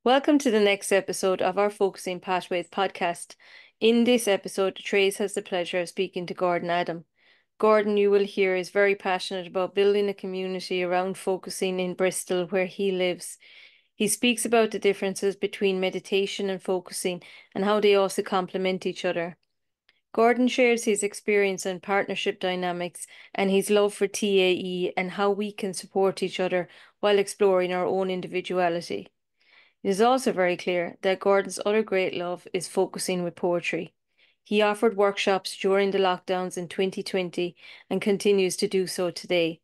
Welcome to the next episode of our Focusing Pathways podcast. In this episode, Trace has the pleasure of speaking to Gordon Adam. Gordon, you will hear, is very passionate about building a community around focusing in Bristol, where he lives. He speaks about the differences between meditation and focusing and how they also complement each other. Gordon shares his experience in partnership dynamics and his love for TAE and how we can support each other while exploring our own individuality. It is also very clear that Gordon's other great love is focusing with poetry. He offered workshops during the lockdowns in 2020 and continues to do so today.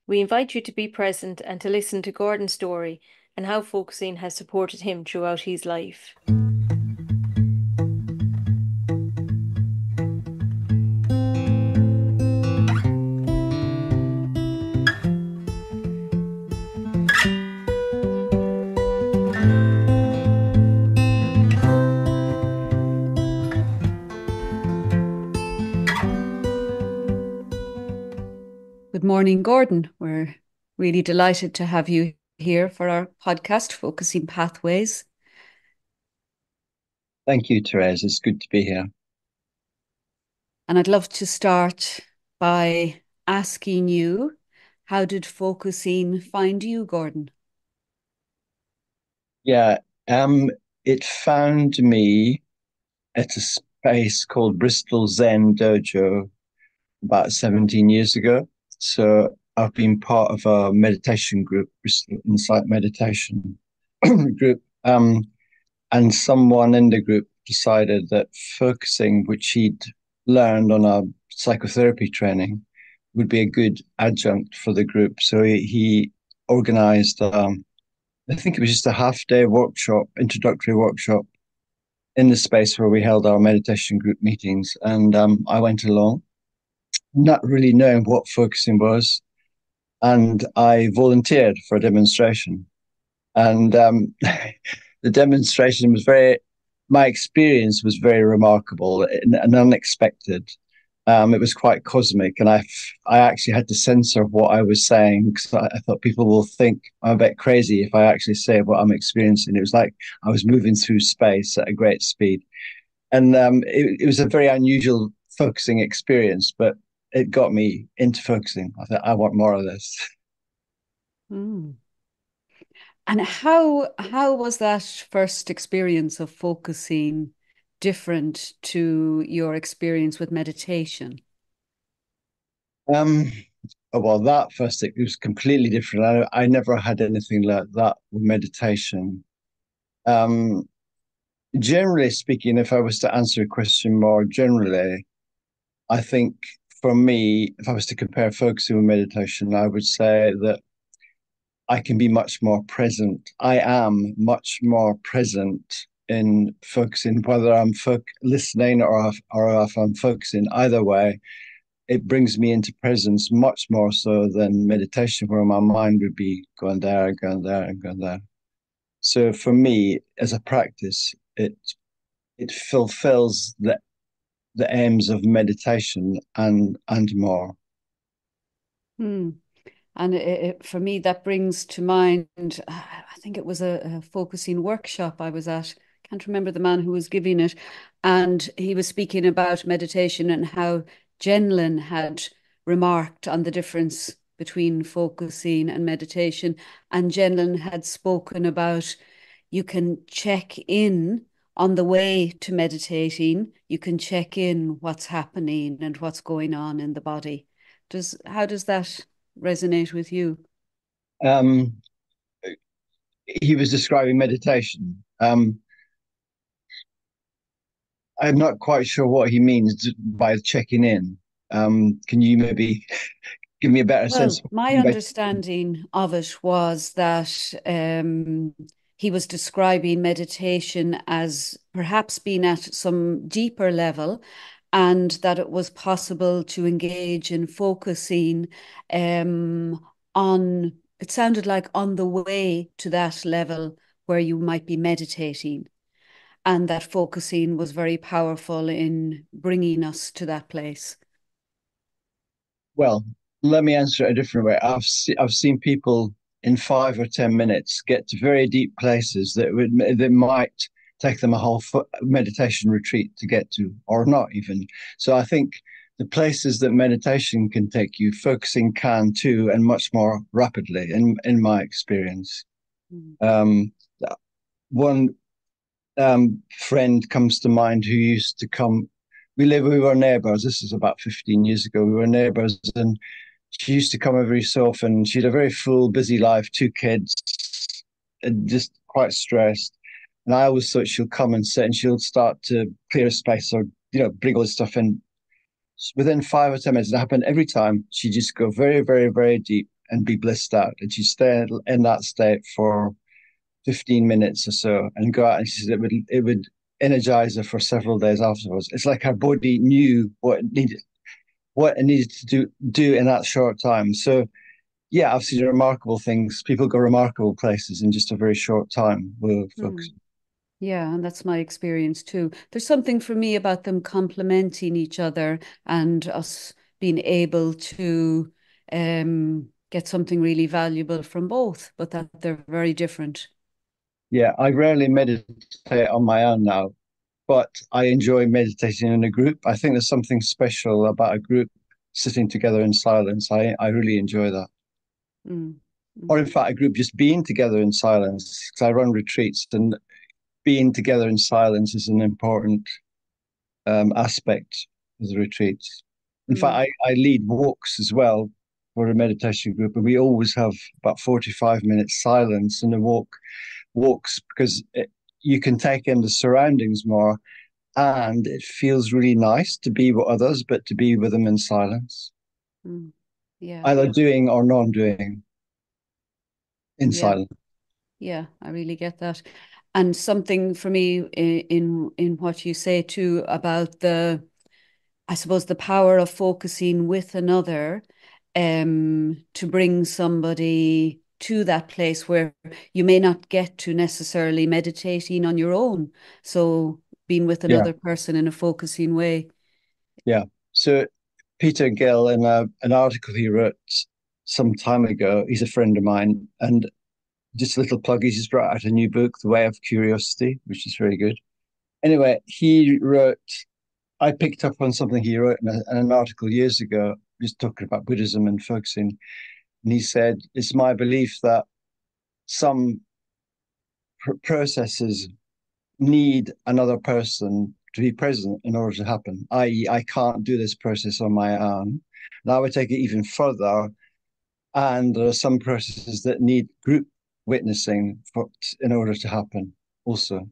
We invite you to be present and to listen to Gordon's story and how focusing has supported him throughout his life. Good morning, Gordon. We're really delighted to have you here for our podcast, Focusing Pathways. Thank you, Therese. It's good to be here. And I'd love to start by asking you, how did focusing find you, Gordon? Yeah, it found me at a space called Bristol Zen Dojo about 17 years ago. So I've been part of a meditation group, Bristol Insight Meditation group. And someone in the group decided that focusing, which he'd learned on a psychotherapy training, would be a good adjunct for the group. So he organized, I think it was just a half-day workshop, introductory workshop, in the space where we held our meditation group meetings. And I went along, not really knowing what focusing was. And I volunteered for a demonstration. And the demonstration was my experience was very remarkable and unexpected. It was quite cosmic, and I actually had to censor what I was saying because I thought people will think I'm a bit crazy if I actually say what I'm experiencing. It was like I was moving through space at a great speed, and it was a very unusual focusing experience, but it got me into focusing. I thought I want more of this. Mm. And how was that first experience of focusing different to your experience with meditation? Um, well, that first it was completely different. I never had anything like that with meditation. Um, Generally speaking, if I was to answer a question more generally, I think for me, if I was to compare focusing with meditation, I would say that I can be much more present. I am much more present in focusing, whether I'm listening or if I'm focusing. Either way, it brings me into presence much more so than meditation, where my mind would be going there, going there, and going there. So for me, as a practice, it fulfills the aims of meditation and more. Hmm. And for me, that brings to mind, I think it was a focusing workshop I was at. Can't remember the man who was giving it. And he was speaking about meditation and how Jenlin had remarked on the difference between focusing and meditation. And Jenlin had spoken about you can check in on the way to meditating. You can check in what's happening and what's going on in the body. How does that resonate with you? Um, he was describing meditation. I'm not quite sure what he means by checking in. Can you maybe give me a better sense Well, of what my you mean by understanding of it was that he was describing meditation as perhaps being at some deeper level, and that it was possible to engage in focusing on, it sounded like on the way to that level where you might be meditating, and that focusing was very powerful in bringing us to that place. Well, let me answer it a different way. I've seen people in 5 or 10 minutes get to very deep places that might take them a whole meditation retreat to get to, or not even. So I think the places that meditation can take you, focusing can too, and much more rapidly, in my experience. Mm. One friend comes to mind who used to come. We were neighbours. This is about 15 years ago. We were neighbours, and she used to come every so often. She had a very full, busy life, 2 kids, and just quite stressed. And I always thought she'll come and sit and she'll start to clear a space or, bring all this stuff in. Within 5 or 10 minutes, it happened every time. She'd just go very, very, very deep and be blissed out. And she'd stay in that state for 15 minutes or so and go out, and she said it would energize her for several days afterwards. It's like her body knew what it needed to do in that short time. So yeah, I've seen remarkable things. People go remarkable places in just a very short time with focus. Yeah, and that's my experience too. There's something for me about them complementing each other and us being able to get something really valuable from both, but that they're very different. Yeah, I rarely meditate on my own now, but I enjoy meditating in a group. I think there's something special about a group sitting together in silence. I really enjoy that. Or in fact, a group just being together in silence, because I run retreats, and being together in silence is an important aspect of the retreats. In fact, I lead walks as well for a meditation group, and we always have about 45 minutes silence in the walks, because you can take in the surroundings more, and it feels really nice to be with others, but to be with them in silence. Yeah. Either doing or non-doing in silence. Yeah, I really get that. And something for me in what you say too about I suppose the power of focusing with another to bring somebody to that place where you may not get to necessarily meditating on your own. So being with another person in a focusing way. Yeah. So Peter Gill, in an article he wrote some time ago, he's a friend of mine, and just a little plug, he's just brought out a new book, The Way of Curiosity, which is very good. Anyway, I picked up on something he wrote in an article years ago, just talking about Buddhism and focusing. And he said, it's my belief that some processes need another person to be present in order to happen, i.e., I can't do this process on my own. And I would take it even further. And there are some processes that need group witnessing in order to happen also.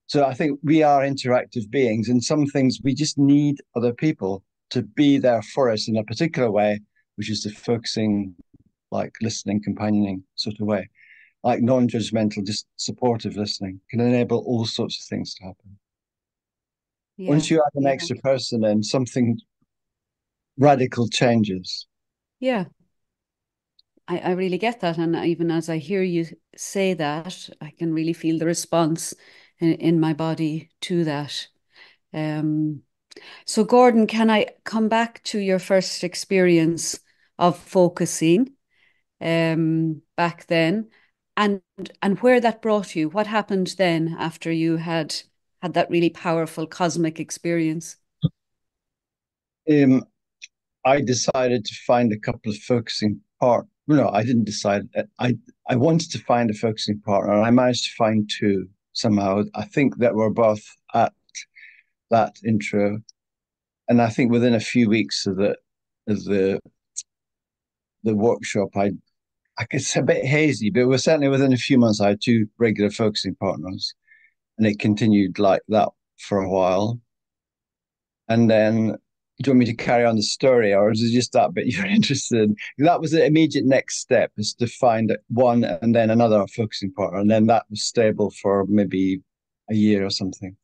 So I think we are interactive beings, and some things we just need other people to be there for us in a particular way, which is the focusing, like listening, companioning sort of way, like non-judgmental, just supportive listening can enable all sorts of things to happen. Once you add an extra person in, something radical changes. Yeah. I really get that. And even as I hear you say that, I can really feel the response in my body to that. So Gordon, can I come back to your first experience of focusing back then and where that brought you? What happened then after you had that really powerful cosmic experience? I decided to find a couple of focusing partners. No, I didn't decide. I wanted to find a focusing partner, and I managed to find two somehow. I think that were both at that intro, and I think within a few weeks of the workshop, it's a bit hazy, but it was certainly within a few months. I had two regular focusing partners, and it continued like that for a while. And then, do you want me to carry on the story, or is it just that bit you're interested in? That was the immediate next step, is to find one and then another focusing partner. And then that was stable for maybe a year or something.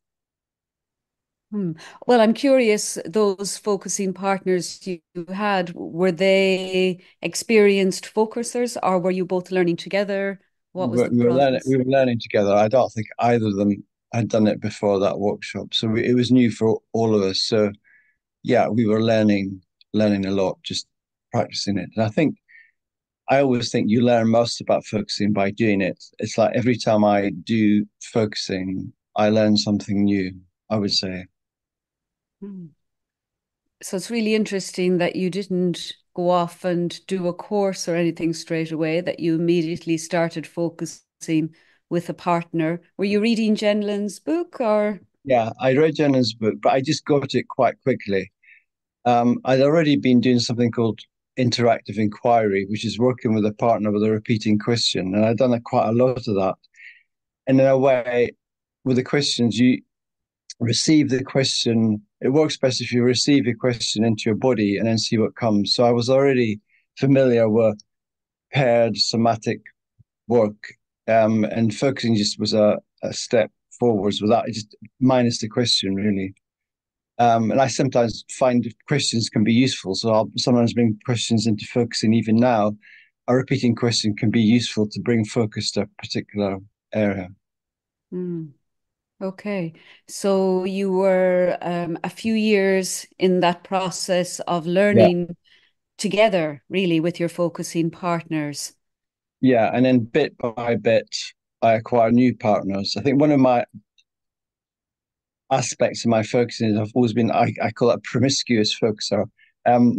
Well, I'm curious, those focusing partners you had, were they experienced focusers, or were you both learning together? What was the process? We were learning together. I don't think either of them had done it before that workshop. So it was new for all of us. So yeah, we were learning a lot, just practicing it. And I think I always think you learn most about focusing by doing it. It's like every time I do focusing, I learn something new, I would say. Mm. So it's really interesting that you didn't go off and do a course or anything straight away, that you immediately started focusing with a partner. Were you reading Jen Lynn's book or? Yeah, I read Jenna's book, but I just got it quite quickly. I'd already been doing something called interactive inquiry, which is working with a partner with a repeating question. And I'd done quite a lot of that. And in a way, with the questions, you receive the question. It works best if you receive a question into your body and then see what comes. So I was already familiar with paired somatic work, and focusing just was a step forwards with that. It just minus the question, really. And I sometimes find questions can be useful. So I'll sometimes bring questions into focusing. Even now, a repeating question can be useful to bring focus to a particular area. Mm. Okay. So you were a few years in that process of Yeah. learning together, really, with your focusing partners. Yeah. And then bit by bit, I acquire new partners. I think one of my aspects of my focusing is I've always been, I call it a promiscuous focuser. Um,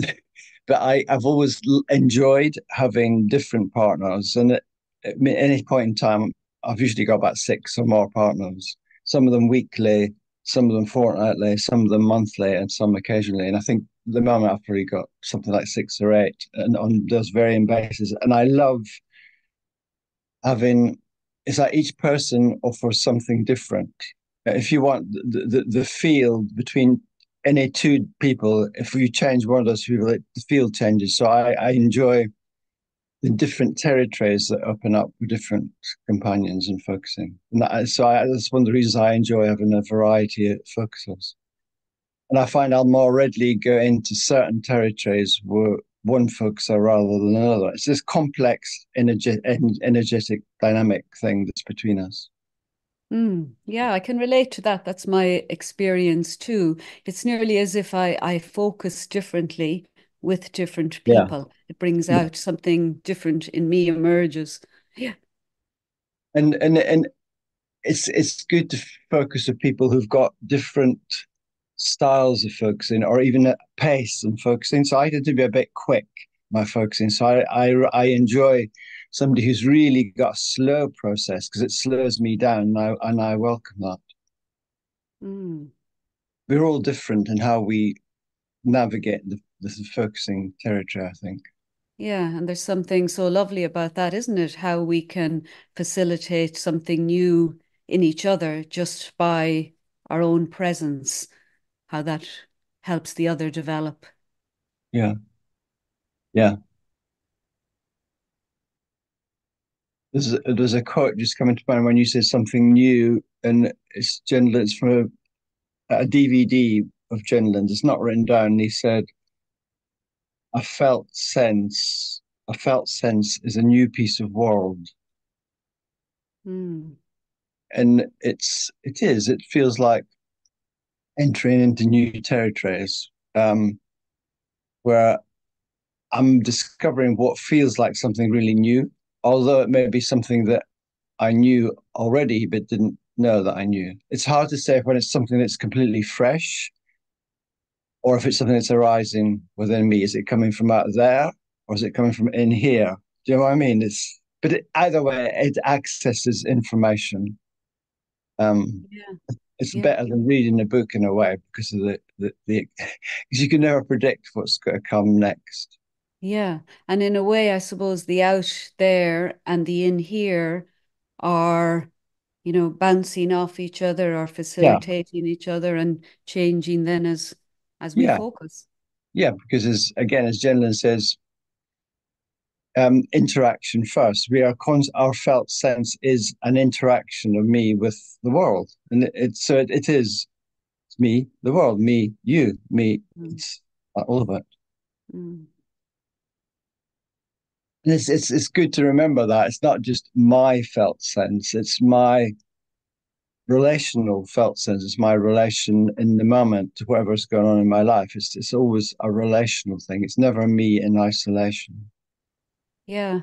but I've always enjoyed having different partners. And at any point in time, I've usually got about 6 or more partners, some of them weekly, some of them fortnightly, some of them monthly, and some occasionally. And I think at the moment I've probably got something like 6 or 8 and on those varying bases. And I love having, it's like each person offers something different. If you want the field between any two people, if you change one of those people, the field changes. So I enjoy the different territories that open up with different companions and focusing. And that's one of the reasons I enjoy having a variety of focusers. And I find I'll more readily go into certain territories where one focuser rather than another. It's this complex energetic dynamic thing that's between us. Yeah, I can relate to that. That's my experience too. It's nearly as if I focus differently with different Yeah. people. It brings Yeah. out something different in me emerges. Yeah. And it's good to focus with people who've got different styles of focusing or even a pace and focusing. So I tend to be a bit quick my focusing. So I enjoy somebody who's really got a slow process because it slows me down, and I welcome that. Mm. We're all different in how we navigate the focusing territory, I think. Yeah, and there's something so lovely about that, isn't it? How we can facilitate something new in each other just by our own presence, how that helps the other develop. Yeah, yeah. There's a quote just coming to mind when you said something new, and it's It's from a DVD of Jenlen's. It's not written down. He said, "A felt sense, a felt sense is a new piece of world," Mm. and it is. It feels like entering into new territories, where I'm discovering what feels like something really new, although it may be something that I knew already but didn't know that I knew. It's hard to say when it's something that's completely fresh or if it's something that's arising within me. Is it coming from out there or is it coming from in here? Do you know what I mean? Either way, it accesses information. Yeah, It's yeah. better than reading a book in a way because of the because you can never predict what's going to come next. Yeah. And in a way, I suppose the out there and the in here are, bouncing off each other or Yeah, facilitating each other and changing then as we yeah, focus. yeah. Because as Jenlin says, interaction first. Our felt sense is an interaction of me with the world, and it is it's me, the world, me, you, me. Mm, It's all of it. mm. And it's good to remember that it's not just my felt sense; it's my relational felt sense. It's my relation in the moment to whatever's going on in my life. It's always a relational thing. It's never me in isolation. Yeah.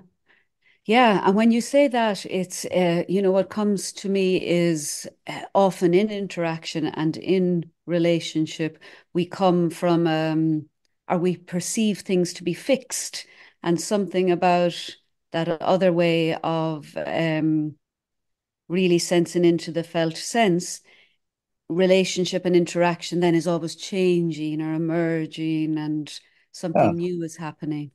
Yeah, and when you say that, it's what comes to me is often in interaction and in relationship, we come from or we perceive things to be fixed, and something about that other way of really sensing into the felt sense, relationship and interaction then is always changing or emerging, and Yeah. something new is happening.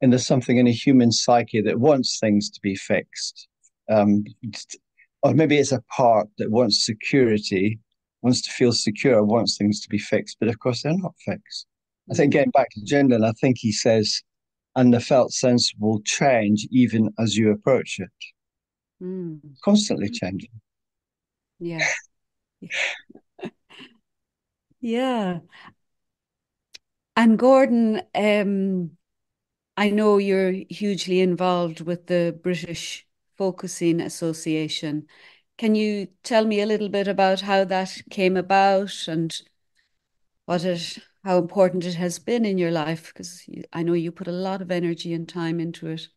And there's something in a human psyche that wants things to be fixed. Um, or maybe it's a part that wants security, wants to feel secure, wants things to be fixed. But of course, they're not fixed. I think getting back to gender, I think he says, and the felt sense will change even as you approach it. Mm. Constantly changing. Yeah. Yeah. And Gordon, I know you're hugely involved with the British Focusing Association. Can you tell me a little bit about how that came about and how important it has been in your life? Because I know you put a lot of energy and time into it.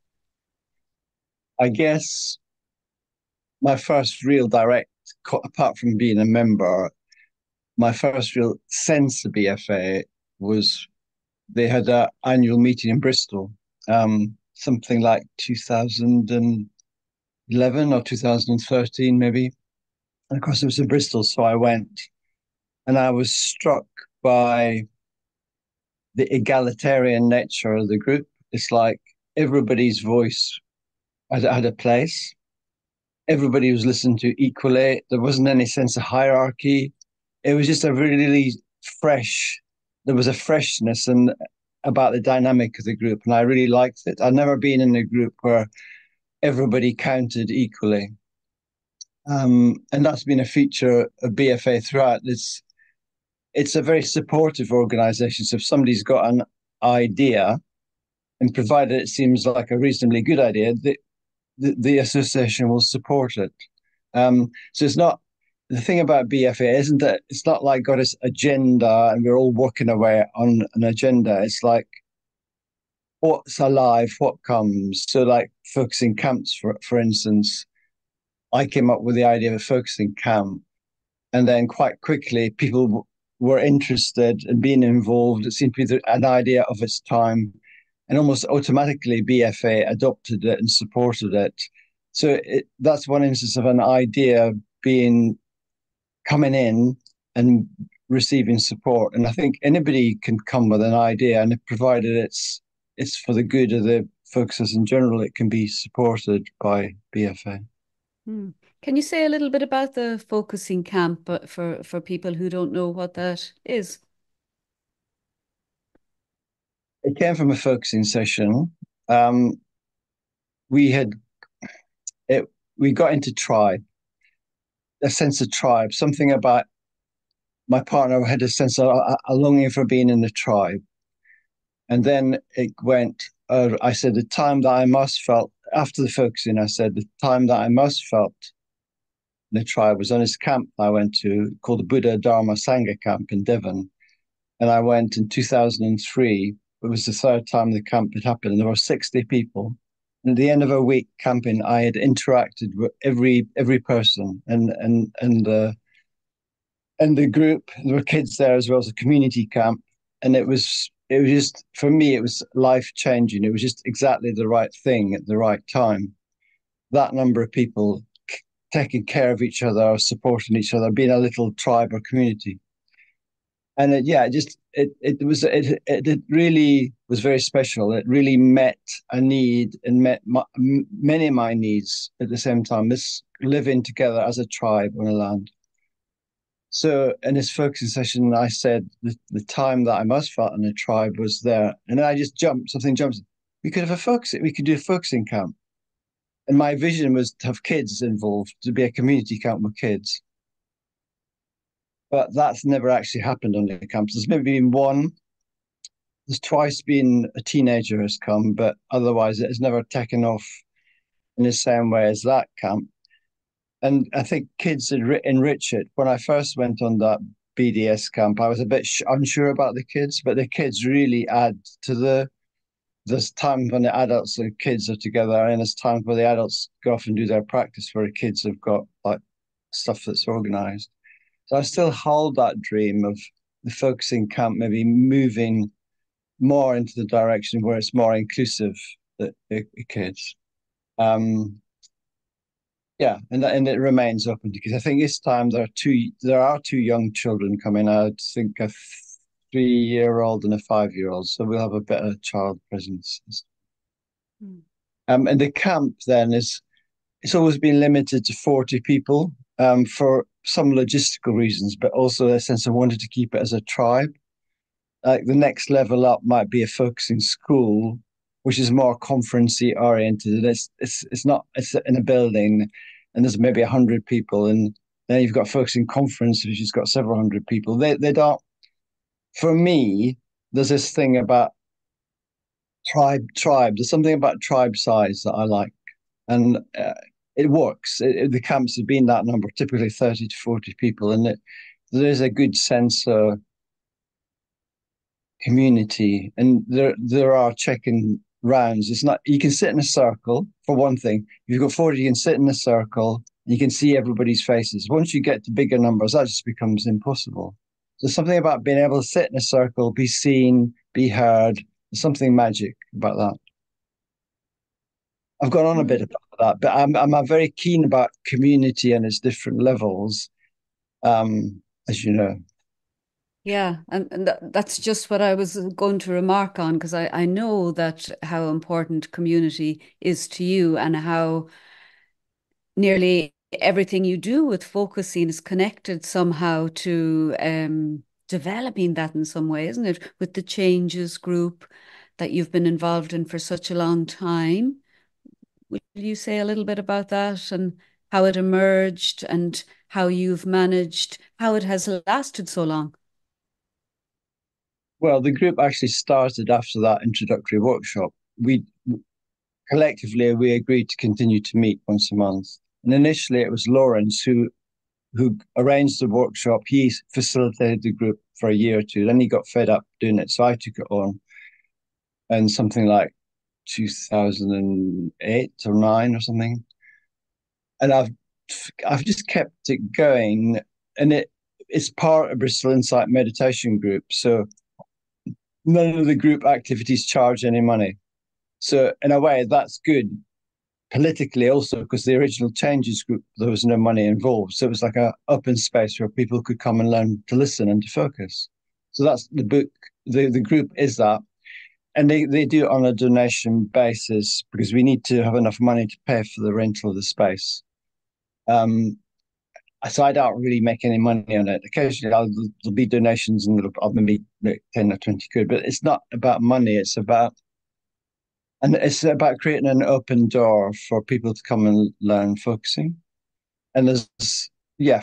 I guess my first real direct, apart from being a member, my first real sense of BFA was they had an annual meeting in Bristol, something like 2011 or 2013, maybe. And of course, it was in Bristol, so I went, and I was struck by the egalitarian nature of the group. It's like everybody's voice had a place. Everybody was listened to equally. There wasn't any sense of hierarchy. It was just a really fresh, there was a freshness and about the dynamic of the group, and I really liked it. I'd never been in a group where everybody counted equally. And that's been a feature of BFA throughout. It's a very supportive organization. So if somebody's got an idea, and provided it seems like a reasonably good idea, the association will support it. So it's not the thing about BFA isn't that it's not like got this agenda and we're all working away on an agenda. It's like what's alive, what comes. So like focusing camps, for instance, I came up with the idea of a focusing camp, and then quite quickly people were interested in being involved. It seemed to be an idea of its time, and almost automatically BFA adopted it and supported it. So that's one instance of an idea being coming in and receiving support. And I think anybody can come with an idea, and provided it's for the good of the focuses in general, it can be supported by BFA. Can you say a little bit about the focusing camp for people who don't know what that is? It came from a focusing session. We had it. We got into tribe, a sense of tribe. Something about my partner had a sense of a longing for being in the tribe, and then it went. I said the time that I most felt after the focusing. I said the time that I most felt in the tribe was on this camp I went to called the Buddha Dharma Sangha camp in Devon, and I went in 2003. It was the third time the camp had happened, and there were 60 people. And at the end of a week camping, I had interacted with every person, and the group. There were kids there as well as a community camp, and it was just for me it was life changing. It was just exactly the right thing at the right time. That number of people taking care of each other, supporting each other, being a little tribe or community. And it really was very special. It really met a need and met many of my needs at the same time. This living together as a tribe on a land. So in this focusing session, I said the time that I most felt in a tribe was there, and then I just something jumps. We could have we could do a focusing camp, and my vision was to have kids involved, to be a community camp with kids. But that's never actually happened on the campus. There's maybe been one. There's twice been a teenager has come, but otherwise it has never taken off in the same way as that camp. And I think kids enrich it. When I first went on that BDS camp, I was a bit unsure about the kids, but the kids really add to there's times when the adults and kids are together, and there's times where the adults go off and do their practice where the kids have got like stuff that's organized. So I still hold that dream of the focusing camp maybe moving more into the direction where it's more inclusive the kids. Yeah, and it remains open because I think this time there are two young children coming. I think a 3-year-old and a 5-year-old, so we'll have a better child presence. Mm. And the camp then it's always been limited to 40 people for some logistical reasons, but also a sense of wanting to keep it as a tribe. Like the next level up might be a focusing school, which is more conferencey oriented. It's in a building, and there's maybe 100 people, and then you've got focusing conference, which has got several hundred people. They don't. For me, there's this thing about tribe. There's something about tribe size that I like, and it works. The camps have been that number, typically 30 to 40 people, and there is a good sense of community, and there are checking rounds. It's not, you can sit in a circle for one thing. If you've got 40, you can sit in a circle, you can see everybody's faces. Once you get to bigger numbers, that just becomes impossible. There's something about being able to sit in a circle, be seen, be heard. There's something magic about that. I've gone on a bit about that, but I'm very keen about community and its different levels, as you know. Yeah, and that's just what I was going to remark on, because I know that how important community is to you, and how nearly everything you do with focusing is connected somehow to developing that in some way, isn't it? With the changes group that you've been involved in for such a long time. Will you say a little bit about that and how it emerged and how you've managed, how it has lasted so long? Well, the group actually started after that introductory workshop. We collectively we agreed to continue to meet once a month. And initially it was Lawrence who arranged the workshop. He facilitated the group for a year or two. Then he got fed up doing it, so I took it on. And something like 2008 or 9 or something. And I've just kept it going, and it's part of Bristol Insight Meditation Group. So none of the group activities charge any money. So in a way, that's good politically also, because the original changes group, there was no money involved. So it was like an open space where people could come and learn to listen and to focus. So that's the book. The group is that. And they do it on a donation basis because we need to have enough money to pay for the rental of the space. So I don't really make any money on it. Occasionally there'll be donations and I'll maybe make 10 or 20 quid, but it's not about money. It's about creating an open door for people to come and learn focusing. And there's,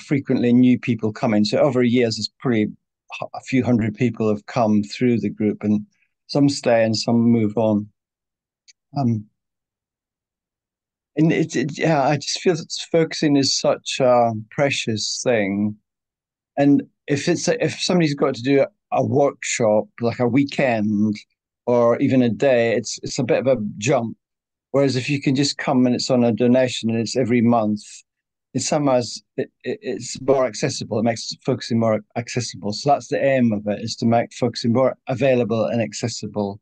frequently new people coming. So over years, there's pretty a few hundred people have come through the group, and some stay and some move on. And I just feel that focusing is such a precious thing. And if somebody's got to do a workshop, like a weekend or even a day, it's a bit of a jump. Whereas if you can just come and it's on a donation and it's every month, it's more accessible. It makes focusing more accessible. So that's the aim of it, is to make focusing more available and accessible.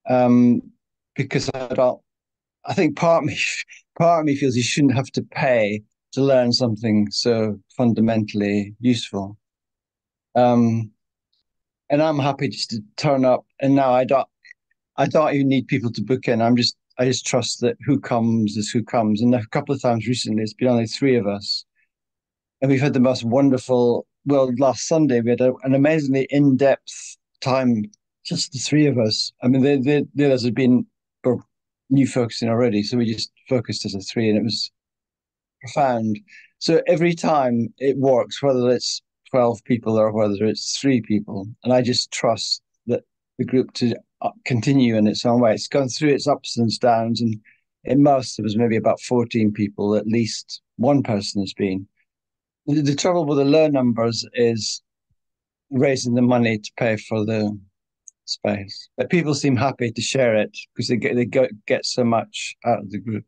Because I think part of me feels you shouldn't have to pay to learn something so fundamentally useful. And I'm happy just to turn up. And now I don't even need people to book in. I just trust that who comes is who comes. And a couple of times recently, it's been only 3 of us. And we've had the most wonderful, well, last Sunday, we had an amazingly in-depth time, just the 3 of us. I mean, the others had been new focusing already. So we just focused as a 3, and it was profound. So every time it works, whether it's 12 people or whether it's 3 people. And I just trust that the group to continue in its own way. It's gone through its ups and downs, and in most there was maybe about 14 people. At least one person has been. The trouble with the low numbers is raising the money to pay for the space. But people seem happy to share it because they get so much out of the group.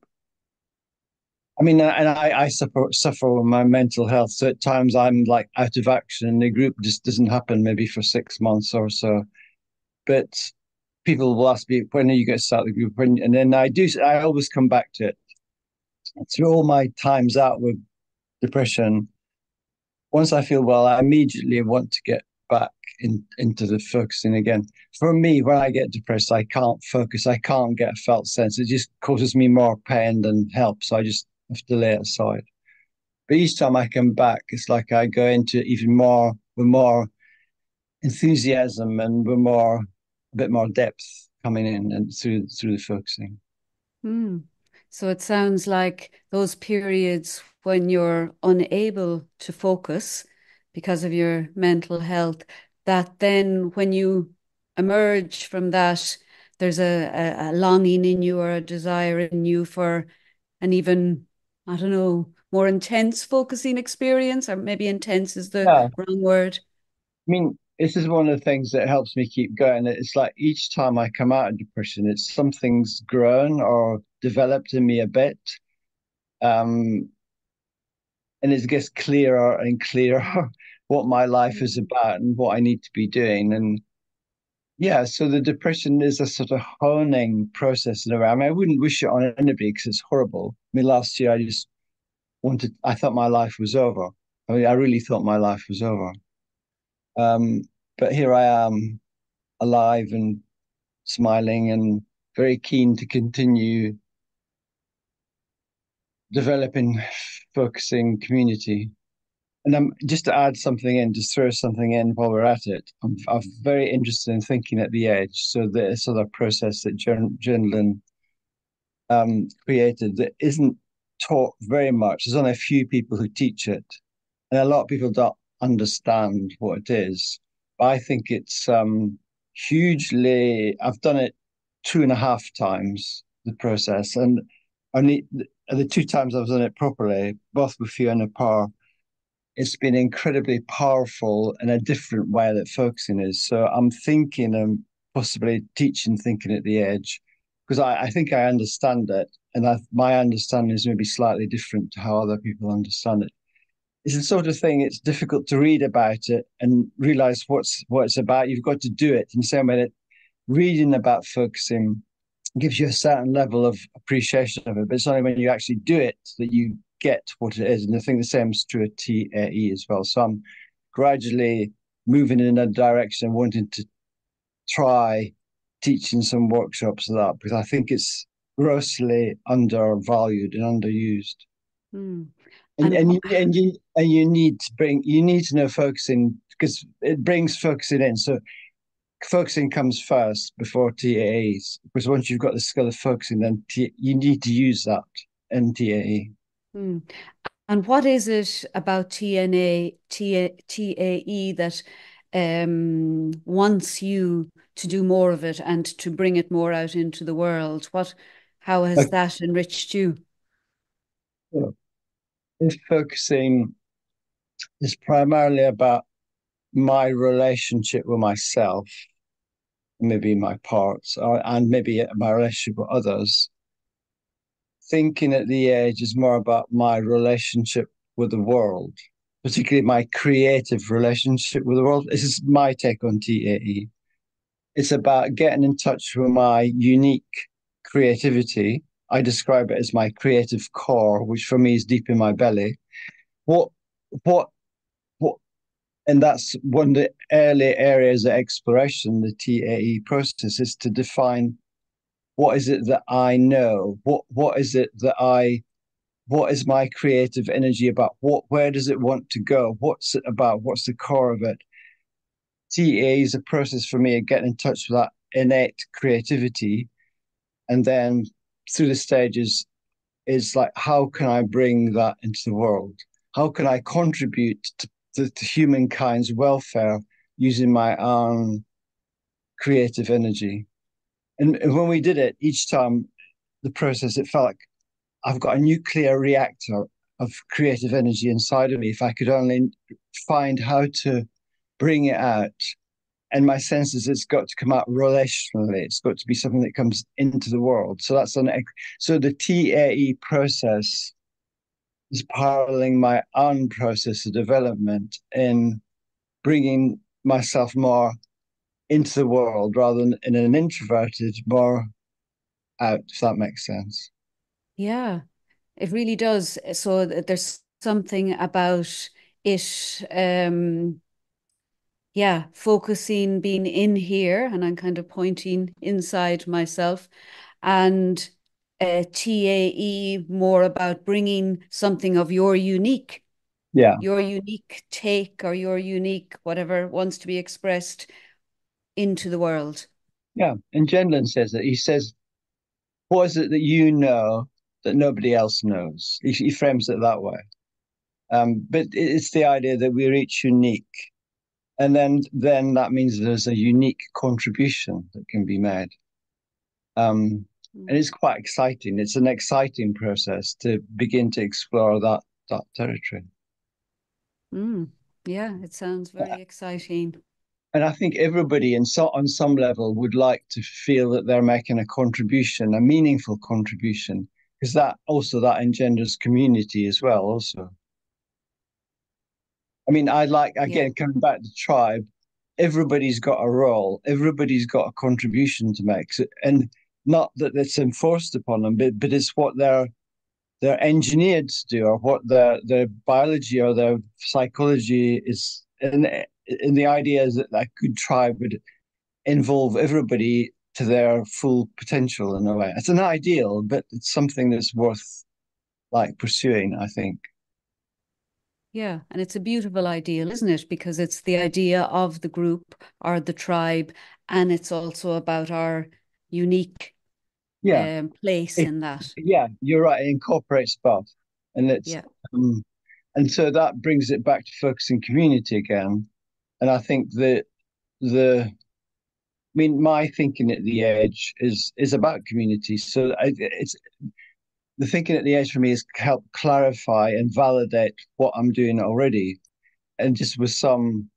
I mean, and I suffer with my mental health. So at times I'm like out of action, and the group just doesn't happen maybe for 6 months or so. But people will ask me, when are you going to start the group? And then I always come back to it. Through all my times out with depression, once I feel well, I immediately want to get back into the focusing again. For me, when I get depressed, I can't focus. I can't get a felt sense. It just causes me more pain than help. So I just have to lay it aside. But each time I come back, it's like I go into even more with more enthusiasm and with a bit more depth coming in and through the focusing. So it sounds like those periods when you're unable to focus because of your mental health, that then when you emerge from that, there's a longing in you or a desire in you for an even, I don't know, more intense focusing experience, or maybe intense is the Yeah. wrong word. I mean, this is one of the things that helps me keep going. It's like each time I come out of depression, it's something's grown or developed in me a bit. And it gets clearer and clearer what my life is about and what I need to be doing. And yeah, so the depression is a sort of honing process in a way. I mean, I wouldn't wish it on anybody because it's horrible. I mean, last year I thought my life was over. I mean, I really thought my life was over. Um, but here I am, alive and smiling and very keen to continue developing focusing community. And just to add something in, just throw something in while we're at it. I'm very interested in thinking at the edge. So the sort of process that Jendlin created that isn't taught very much. There's only a few people who teach it, and a lot of people don't understand what it is. But I think it's hugely. I've done it 2.5 times the process, and only the 2 times I've done it properly, both with Fiona Parr. It's been incredibly powerful in a different way that focusing is. So I'm thinking and possibly teaching thinking at the edge because I think I understand it, and my understanding is maybe slightly different to how other people understand it. It's the sort of thing, it's difficult to read about it and realize what it's about. You've got to do it in the same way that reading about focusing gives you a certain level of appreciation of it, but it's only when you actually do it that you get what it is. And I think the same is true at TAE as well. So I'm gradually moving in a direction, wanting to try teaching some workshops of that because I think it's grossly undervalued and underused. Mm. And you need to know focusing because it brings focusing in. So focusing comes first before TAEs because once you've got the skill of focusing, then you need to use that in TAE. Mm. And what is it about TAE that wants you to do more of it and to bring it more out into the world? How has that enriched you? If focusing is primarily about my relationship with myself, maybe my parts, and maybe my relationship with others. Thinking at the edge is more about my relationship with the world, particularly my creative relationship with the world. This is my take on TAE. It's about getting in touch with my unique creativity. I describe it as my creative core, which for me is deep in my belly. What, what, what, and that's one of the early areas of exploration, the TAE process, is to define what is it that I know? What is it that what is my creative energy about? Where does it want to go? What's it about? What's the core of it? TAE is a process for me of getting in touch with that innate creativity. And then through the stages is like, how can I bring that into the world? How can I contribute to humankind's welfare using my own creative energy? And when we did it, each time the process, it felt like I've got a nuclear reactor of creative energy inside of me. If I could only find how to bring it out and my sense is it's got to come out relationally. It's got to be something that comes into the world. So so the TAE process is paralleling my own process of development in bringing myself more into the world rather than in an introverted, more out, if that makes sense. Yeah, it really does. So there's something about it, yeah, focusing, being in here, and I'm kind of pointing inside myself, and TAE more about bringing something of Yeah, your unique take or your unique whatever wants to be expressed into the world. yeah. And Gendlin says that. He says, what is it that you know that nobody else knows? He frames it that way. But it's the idea that we're each unique. And then that means there's a unique contribution that can be made. And it's quite exciting. It's an exciting process to begin to explore that territory. Yeah, it sounds very exciting. And I think everybody on some level would like to feel that they're making a contribution, a meaningful contribution, because that engenders community as well. Also, I mean, coming back to tribe, everybody's got a role, everybody's got a contribution to make, and not that it's enforced upon them, but it's what they're engineered to do, or what their biology or their psychology is. And the idea is that a good tribe would involve everybody to their full potential in a way. It's an ideal, but it's something that's worth pursuing, I think. Yeah, and it's a beautiful ideal, isn't it? Because it's the idea of the group or the tribe, and it's also about our unique place in that. Yeah, you're right. It incorporates both, and and so that brings it back to focusing community again. And I think that my thinking at the edge is about community. So it's the thinking at the edge for me is help clarify and validate what I'm doing already, and just with some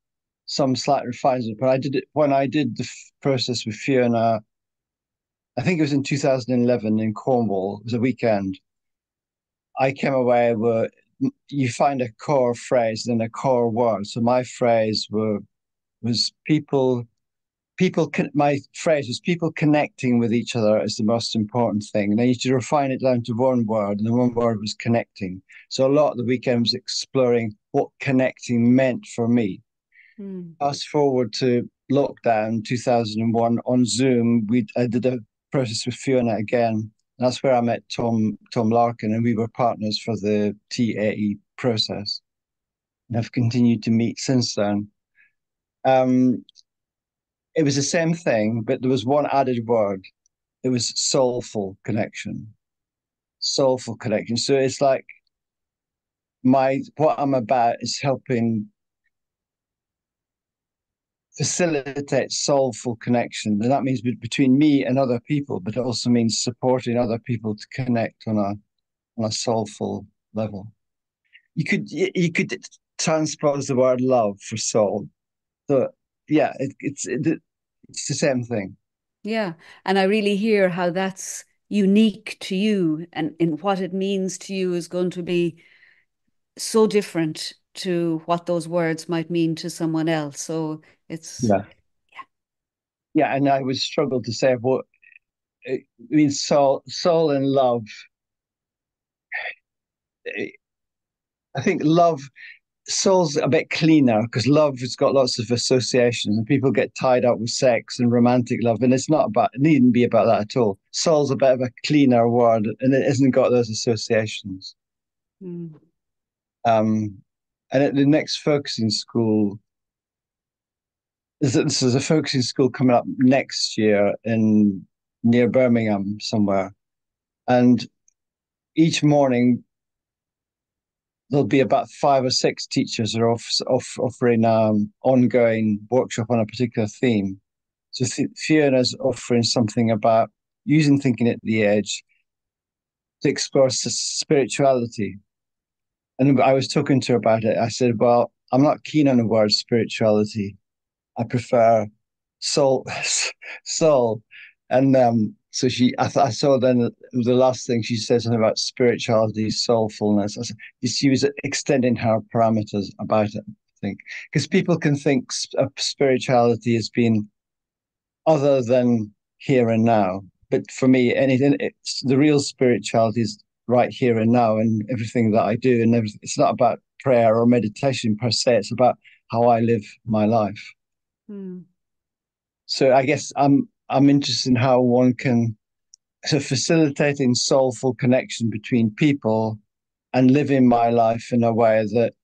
slight refinement. But when I did the process with Fiona. I think it was in 2011 in Cornwall. It was a weekend. I came away with you find a core phrase and a core word. So my phrase was people. My phrase was people connecting with each other is the most important thing. And I used to refine it down to one word, and the one word was connecting. So a lot of the weekend was exploring what connecting meant for me. Fast forward to lockdown 2001 on Zoom, I did a process with Fiona again. And that's where I met Tom Larkin, and we were partners for the TAE process, and have continued to meet since then. It was the same thing, but there was one added word. It was soulful connection. Soulful connection. So it's like what I'm about is helping facilitate soulful connection. And that means between me and other people, but it also means supporting other people to connect on a soulful level. You could transpose the word love for soul. So yeah, it's the same thing. Yeah. And I really hear how that's unique to you, and in what it means to you is going to be so different to what those words might mean to someone else. So it's yeah, and I would struggle to say what it means. Soul and love. I think soul's a bit cleaner because love has got lots of associations, and people get tied up with sex and romantic love, and it needn't be about that at all. Soul's a bit of a cleaner word, and it hasn't got those associations. And at the next focusing school, this is a focusing school coming up next year near Birmingham somewhere, and each morning there'll be about 5 or 6 teachers are offering ongoing workshop on a particular theme. So Fiona's offering something about using thinking at the edge to explore spirituality. And I was talking to her about it. I said, well, I'm not keen on the word spirituality. I prefer soul, soul, and so I saw then the last thing she said something about spirituality, soulfulness. She was extending her parameters about it, I think, because people can think of spirituality as being other than here and now. But for me, the real spirituality is right here and now, and everything that I do, and everything. It's not about prayer or meditation per se. It's about how I live my life. Mm. So I guess I'm interested in how one can facilitating soulful connection between people and living my life in a way that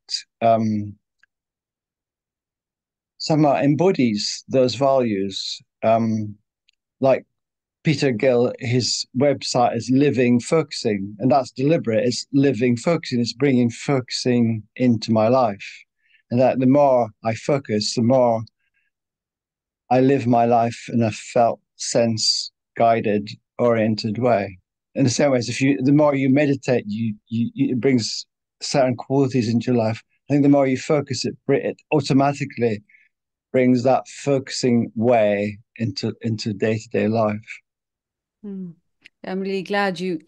somehow embodies those values. Like Peter Gill, his website is Living Focusing, and that's deliberate. It's living focusing. It's bringing focusing into my life, and that the more I focus, the more I live my life in a felt sense guided, oriented way. In the same way as the more you meditate, it brings certain qualities into your life. I think the more you focus, it automatically brings that focusing way into day-to-day life. Mm. I'm really glad you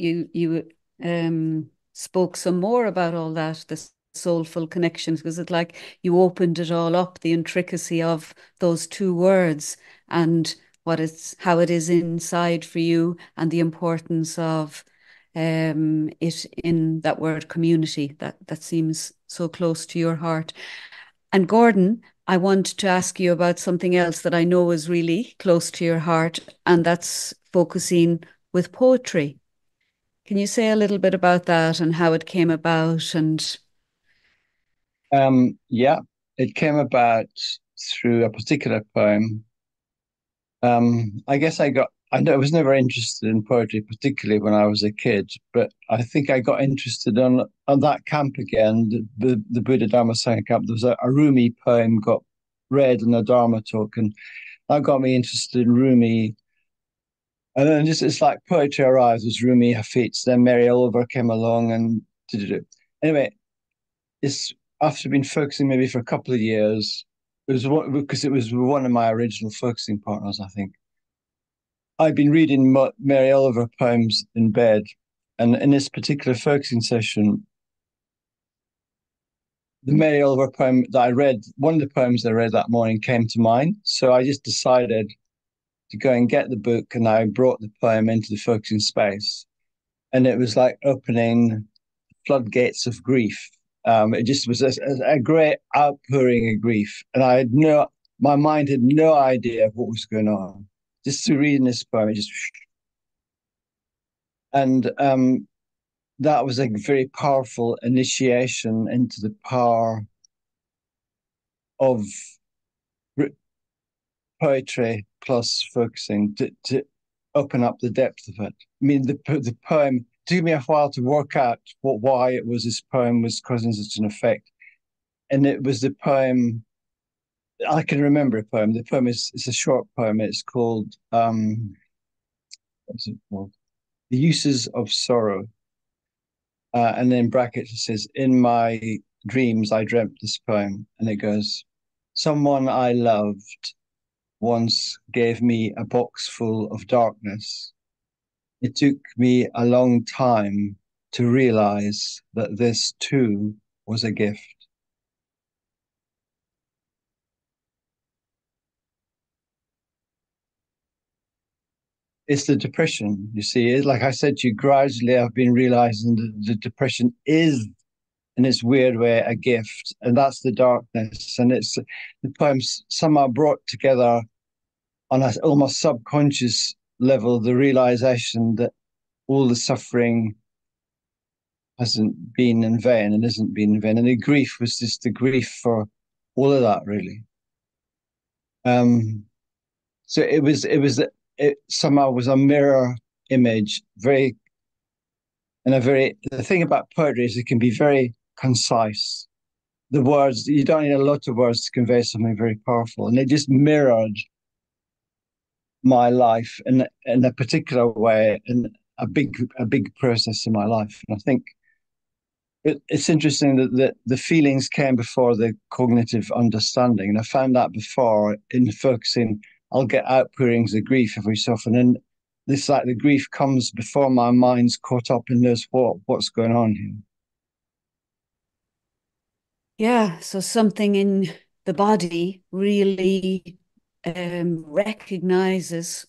spoke some more about all that, the soulful connections, because it's like you opened it all up, the intricacy of those two words and how it is inside for you, and the importance of it in that word community that seems so close to your heart. And Gordon, I want to ask you about something else that I know is really close to your heart, and that's focusing with poetry. Can you say a little bit about that and how it came about? And Yeah, it came about through a particular poem. I guess I know I was never interested in poetry, particularly when I was a kid, but I think I got interested on that camp again, the Buddha Dharma Sangha camp. There was a Rumi poem got read in a Dharma talk, and that got me interested in Rumi. And then it's like poetry arrived, was Rumi, Hafiz, then Mary Oliver came along and did it. Anyway, it's after been focusing maybe for a couple of years, because it was one of my original focusing partners, I think. I'd been reading Mary Oliver poems in bed, and in this particular focusing session, the Mary Oliver poem that I read, one of the poems I read that morning came to mind. So I just decided to go and get the book, and I brought the poem into the focusing space. And it was like opening floodgates of grief. It just was a great outpouring of grief. And my mind had no idea what was going on. Just through reading this poem, and that was a very powerful initiation into the power of poetry plus focusing to open up the depth of it. I mean, the poem, it took me a while to work out why it was this poem was causing such an effect. And it was the poem, I can remember a poem. The poem it's a short poem. It's called, what's it called? The Uses of Sorrow. And then in brackets it says, in my dreams, I dreamt this poem. And it goes, someone I loved once gave me a box full of darkness. It took me a long time to realize that this too was a gift. It's the depression, you see. Like I said to you, gradually I've been realizing that the depression is, in its weird way, a gift. And that's the darkness. And it's the poems somehow brought together on an almost subconscious level, the realization that all the suffering hasn't been in vain and isn't been in vain. And the grief was just the grief for all of that, really. So it somehow was a mirror image, the thing about poetry is it can be very concise. The words, you don't need a lot of words to convey something very powerful. And it just mirrored my life in a particular way, in a big process in my life. And I think it's interesting that the feelings came before the cognitive understanding. And I found that before in focusing, I'll get outpourings of grief every so often, and this like the grief comes before my mind's caught up and knows what's going on here. Yeah, so something in the body really recognizes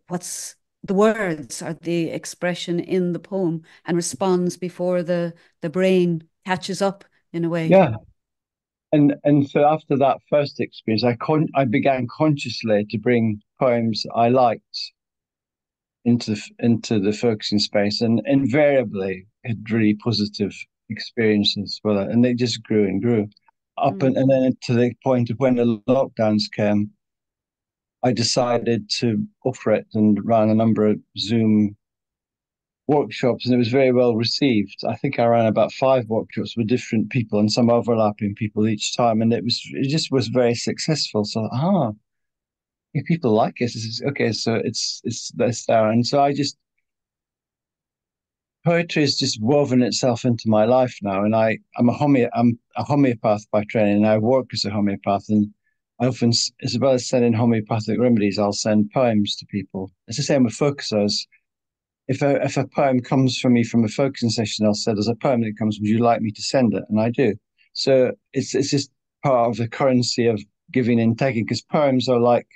what's the words or the expression in the poem and responds before the brain catches up in a way. Yeah. And so after that first experience, I began consciously to bring poems I liked into the focusing space, and invariably had really positive experiences with it, and they just grew and grew up, and then to the point of when the lockdowns came, I decided to offer it and ran a number of Zoom workshops, and it was very well received. I think I ran about 5 workshops with different people and some overlapping people each time, and it just was very successful. So if people like it, it's okay. So it's this there, and so I just poetry has just woven itself into my life now, and I'm a homeopath by training, and I work as a homeopath, and I often, as well as sending homeopathic remedies, I'll send poems to people. It's the same with focusers. If a poem comes from me from a focusing session, I'll say, "There's a poem that comes. Would you like me to send it?" And I do. So it's just part of the currency of giving and taking, because poems are like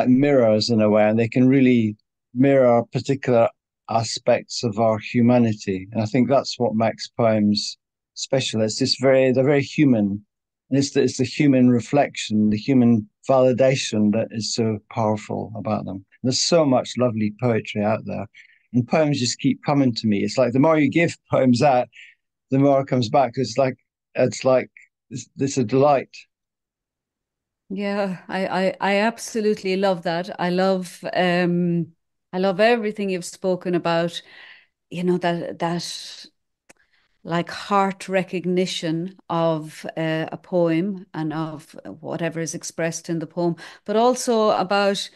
mirrors in a way, and they can really mirror particular aspects of our humanity. And I think that's what makes poems special. They're very human. And it's the human reflection, the human validation that is so powerful about them. There's so much lovely poetry out there. And poems just keep coming to me. It's like the more you give poems out, the more it comes back. It's a delight. Yeah, I absolutely love that. I love everything you've spoken about, that like heart recognition of a poem and of whatever is expressed in the poem, but also about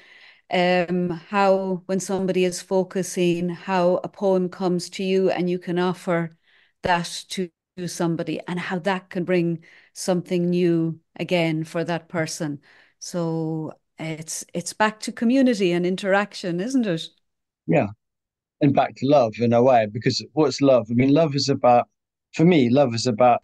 how when somebody is focusing, how a poem comes to you and you can offer that to somebody and how that can bring something new again for that person. So it's back to community and interaction, isn't it? Yeah. And back to love in a way, because what's love? I mean, for me, love is about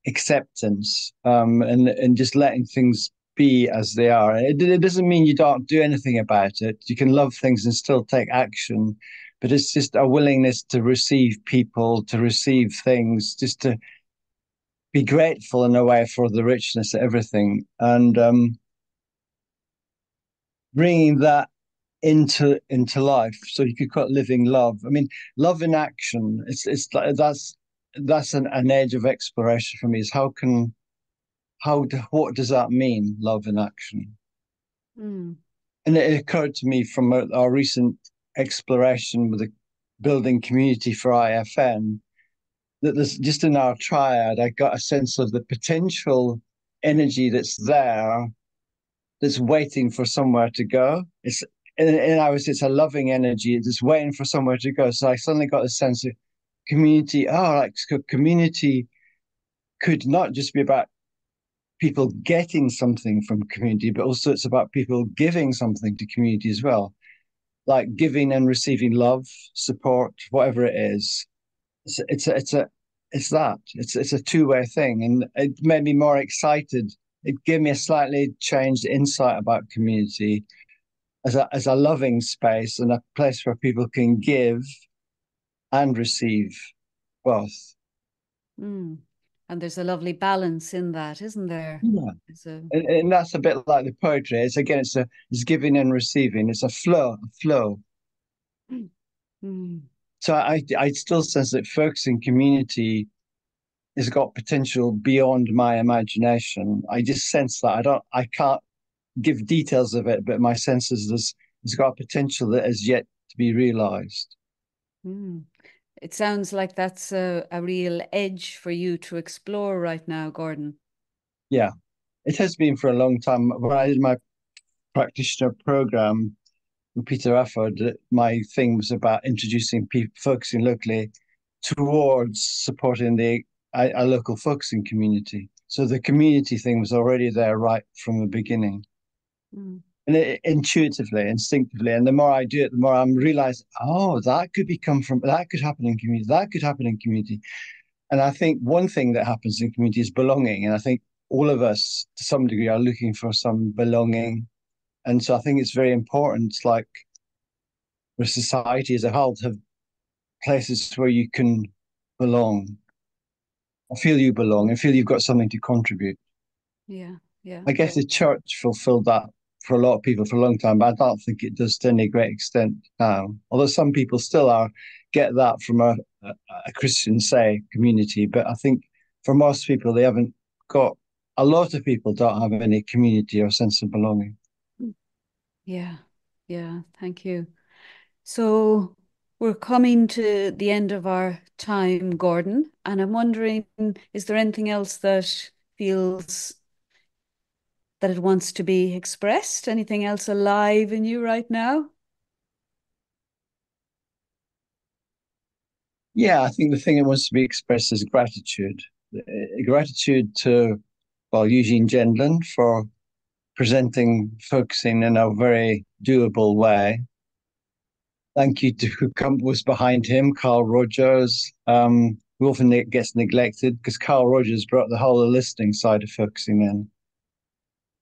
acceptance, and just letting things be as they are. It doesn't mean you don't do anything about it. You can love things and still take action, but it's just a willingness to receive people, to receive things, just to be grateful in a way for the richness of everything, and bringing that into life. So you could call it living love. I mean, love in action. It's like that's an edge of exploration for me. Is what does that mean? Love in action. Mm. And it occurred to me from our recent exploration with the building community for IFN that there's just in our triad, I got a sense of the potential energy that's waiting for somewhere to go. It's a loving energy. It's waiting for somewhere to go. So I suddenly got a sense of community. Oh, like so community could not just be about people getting something from community, but also it's about people giving something to community as well, like giving and receiving love, support, whatever it is. It's a two-way thing, and it made me more excited. It gave me a slightly changed insight about community as a loving space and a place where people can give and receive both. Mm. And there's a lovely balance in that, isn't there? Yeah. There's a And that's a bit like the poetry. It's giving and receiving. It's a flow. Mm. So I still sense that focusing community has got potential beyond my imagination. I just sense that I can't give details of it, but my sense is it's got potential that is yet to be realized. Mm. It sounds like that's a real edge for you to explore right now, Gordon. Yeah, it has been for a long time. When I did my practitioner program with Peter Afford, my thing was about introducing people, focusing locally towards supporting a local focusing community. So the community thing was already there right from the beginning. Mm. and intuitively, instinctively. And the more I do it, the more I'm realizing, oh, that could happen in community. That could happen in community. And I think one thing that happens in community is belonging. And I think all of us, to some degree, are looking for some belonging. And so I think it's very important, like for society as a whole, to have places where you can belong, or feel you belong, and feel you've got something to contribute. Yeah, yeah. I guess the church fulfilled that for a lot of people for a long time, but I don't think it does to any great extent now. Although some people still get that from a Christian, say, community, but I think for most people, they haven't got. A lot of people don't have any community or sense of belonging. Yeah, yeah. Thank you. So we're coming to the end of our time, Gordon, and I'm wondering, is there anything else that feels that it wants to be expressed? Anything else alive in you right now? Yeah, I think the thing that wants to be expressed is gratitude. Gratitude to, well, Eugene Gendlin for presenting focusing in a very doable way. Thank you to who was behind him, Carl Rogers, who often gets neglected because Carl Rogers brought the whole listening side of focusing in.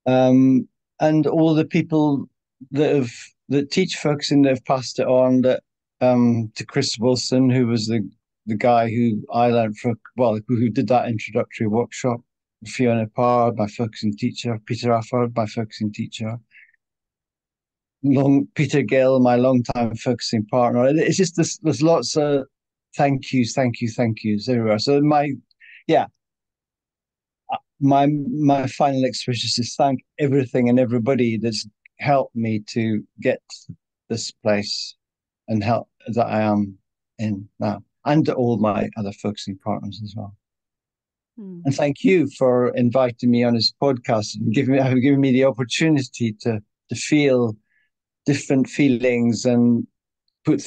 And all the people that teach focusing that have passed it on to Chris Wilson, who was the guy who I learned from, well, who did that introductory workshop, Fiona Parr, my focusing teacher, Peter Afford, my focusing teacher, Peter Gill, my long-time focusing partner. It's just there's lots of thank yous everywhere. So my final expression is to thank everything and everybody that's helped me to get to this place and help that I am in now, and all my other focusing partners as well. And thank you for inviting me on this podcast and giving me the opportunity to feel different feelings and put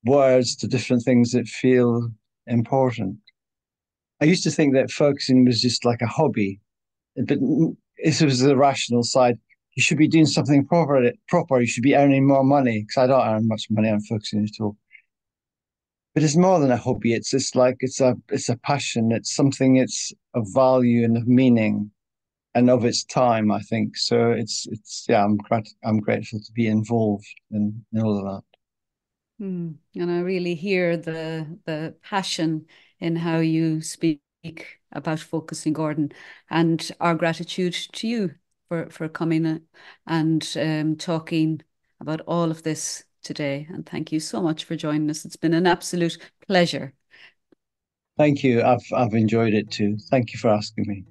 words to different things that feel important. I used to think that focusing was just like a hobby, but this was the rational side. You should be doing something proper. You should be earning more money, because I don't earn much money on focusing at all. But it's more than a hobby. It's just like it's a passion. It's something. It's of value and of meaning, and of its time. I think so. It's yeah. I'm grateful to be involved in all of that. And I really hear the passion in how you speak about focusing, Gordon, and our gratitude to you for coming and talking about all of this today. And thank you so much for joining us. It's been an absolute pleasure. Thank you. I've enjoyed it too. Thank you for asking me.